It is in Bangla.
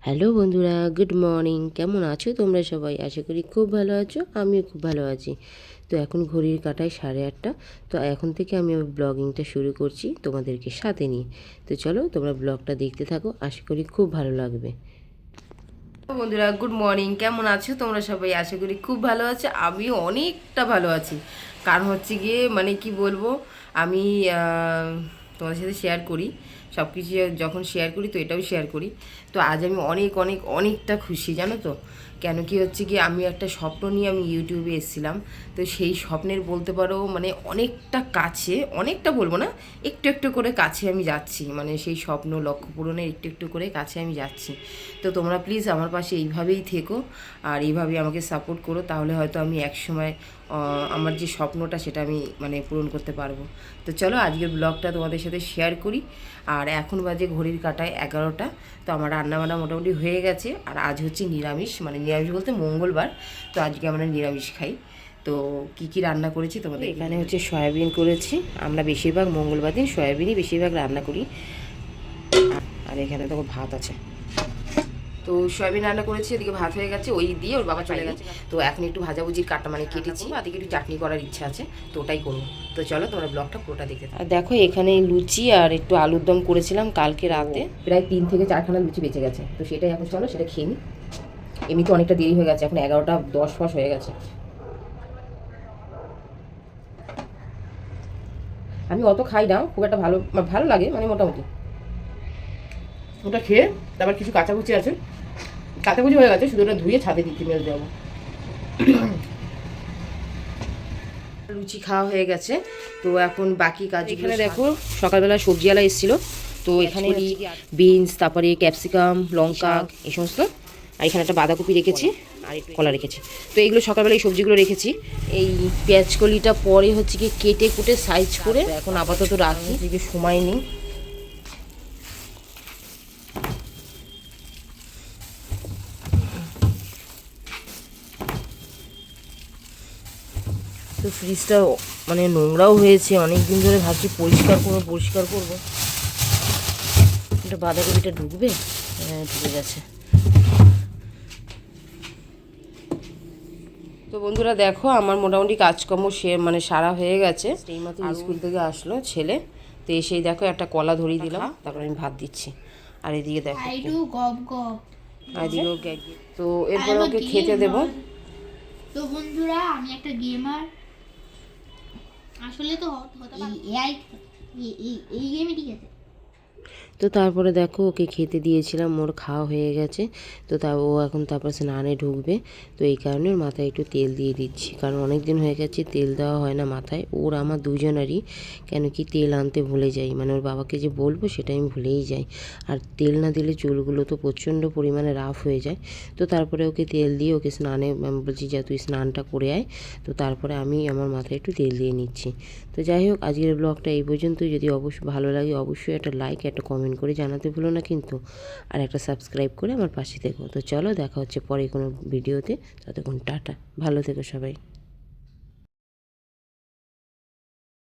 হ্যালো বন্ধুরা, গুড মর্নিং। কেমন আছো তোমরা সবাই? আশা করি খুব ভালো আছো, আমিও খুব ভালো আছি। তো এখন ঘড়ির কাঁটায় 8:30। তো এখন থেকে আমি ব্লগিংটা শুরু করছি তোমাদেরকে সাথে নিয়ে। তো চলো তোমরা ব্লগটা দেখতে থাকো, আশা করি খুব ভালো লাগবে। বন্ধুরা গুড মর্নিং, কেমন আছো তোমরা সবাই? আশা করি খুব ভালো আছো, আমিও অনেকটা ভালো আছি। কারণ হচ্ছে গিয়ে মানে কি বলবো, আমি তোমাদের সাথে শেয়ার করি সব কিছু, যখন শেয়ার করি তো এটাও শেয়ার করি। তো আজ আমি অনেকটা খুশি, জানো তো। কেন কি হচ্ছে কি, আমি একটা স্বপ্ন নিয়ে আমি ইউটিউবে এসেছিলাম। তো সেই স্বপ্নের বলতে পারো মানে অনেকটা কাছে, অনেকটা বলবো না, একটু একটু করে কাছে আমি যাচ্ছি। মানে সেই স্বপ্ন লক্ষ্য পূরণের একটু একটু করে কাছে আমি যাচ্ছি। তো তোমরা প্লিজ আমার পাশে এইভাবেই থেকো আর এইভাবেই আমাকে সাপোর্ট করো, তাহলে হয়তো আমি একসময় আমার যে স্বপ্নটা সেটা আমি মানে পূরণ করতে পারবো। তো চলো আজকের ব্লগটা তোমাদের সাথে শেয়ার করি। আর এখন বাজে ঘড়ির কাঁটায় 11টা। তো আমার রান্নাবান্না মোটামুটি হয়ে গেছে। আর আজ হচ্ছে নিরামিষ, মানে নিরামিষ বলতে মঙ্গলবার। তো আজকে আমরা নিরামিষ খাই। তো কি কি রান্না করেছি তোমাদের, এখানে হচ্ছে সয়াবিন করেছি। আমরা বেশিরভাগ মঙ্গলবার দিন সয়াবিনই বেশিরভাগ রান্না করি। আর এখানে তো ভাত আছে। তো সয়াবিন রান্না করেছি, এদিকে ভাত হয়ে গেছে, ওই দিয়ে ওর বাবা চলে গেছে। তো এখন একটু ভাজাভুজির কাটা মানে কেটেছি, এদিকে একটু চাটনি করার ইচ্ছা আছে, তো ওটাই করবো। তো চলো তোমরা ব্লগটা পুরোটা দেখতে থাকো। আর দেখো এখানে লুচি আর একটু আলুর দম করেছিলাম কালকে রাতে, প্রায় 3 থেকে 4খানা লুচি বেঁচে গেছে। তো সেটাই এখন চলো সেটা খেয়ে নিই। এমনি তো অনেকটা দেরি হয়ে গেছে, এখন 11টা 10 পাশ হয়ে গেছে। আমি অত খাই না, খুব একটা ভালো ভালো লাগে মানে মোটামুটি। ওটা খেয়ে তারপর কিছু কাঁচাকুচি আছে, কাঁচাকুচি হয়ে গেছে, শুধু ওটা ধুয়ে ছাদে দিতে মেরে দেবো। লুচি খাওয়া হয়ে গেছে। তো এখন বাকি কাজ, এখানে দেখো সকালবেলা সবজিওয়ালা এসেছিলো। তো এখানে বিনস, তারপরে ক্যাপসিকাম, লঙ্কা, এই সমস্ত। আর এখানে একটা বাঁধাকপি রেখেছি আর একটু কলা রেখেছি। তো এইগুলো সকালবেলা এই সবজিগুলো রেখেছি। এই পেঁয়াজকলিটা পরে হচ্ছে কি কেটে কুটে সাইজ করে এখন আপাতত রাখি, যে সময় নেই। তো ফ্রিজটা মানে নোংরাও হয়েছে, অনেক দিন ধরে ভাবছি পরিষ্কার করবো। এটা বাঁধাকপিটা ঢুকবে, হ্যাঁ ঢুকে গেছে। তো বন্ধুরা দেখো আমার মোটামুটি কাজকর্ম মানে সারা হয়ে গেছে। এইমাত্র স্কুল থেকে আসলো ছেলে, তো এসেই দেখো একটা কলা ধরিয়ে দিলাম, তারপর আমি ভাত দিচ্ছি। আর এদিকে দেখো তো এরপরে ওকে খেতে দেবো। তো বন্ধুরা আমি একটা গেমার, আসলে তো এই গেমই ঠিক আছে। তো তারপরে দেখো ওকে খেতে দিয়েছিলাম, ওর খাওয়া হয়ে গেছে। তো ও এখন তারপর স্নানে ঢুকবে। তো এই কারণে ওর মাথায় একটু তেল দিয়ে দিচ্ছি, কারণ অনেক দিন হয়ে গেছে তেল দেওয়া হয় না মাথায়, ওর আমার দুজনেরই। কেন কি তেল আনতে ভুলে যাই, মানে ওর বাবাকে যে বলবো সেটা আমি ভুলেই যাই। আর তেল না দিলে চুলগুলো তো প্রচণ্ড পরিমাণে রাফ হয়ে যায়। তো তারপরে ওকে তেল দিয়ে ওকে স্নানে বলছি যা তুই স্নানটা করে আয়। তো তারপরে আমি আমার মাথায় একটু তেল দিয়ে নিচ্ছি। তো যাই হোক আজকের ব্লগটা এই পর্যন্তই। যদি অবশ্যই ভালো লাগে অবশ্যই একটা লাইক একটা কমেন্ট করে জানাতে ভুলো না কিন্তু। আর একটা সাবস্ক্রাইব করে আমার পাশে থেকো। তো চলো দেখা হচ্ছে পরে কোনো ভিডিওতে, ততক্ষণ টাটা, ভালো থেকো সবাই।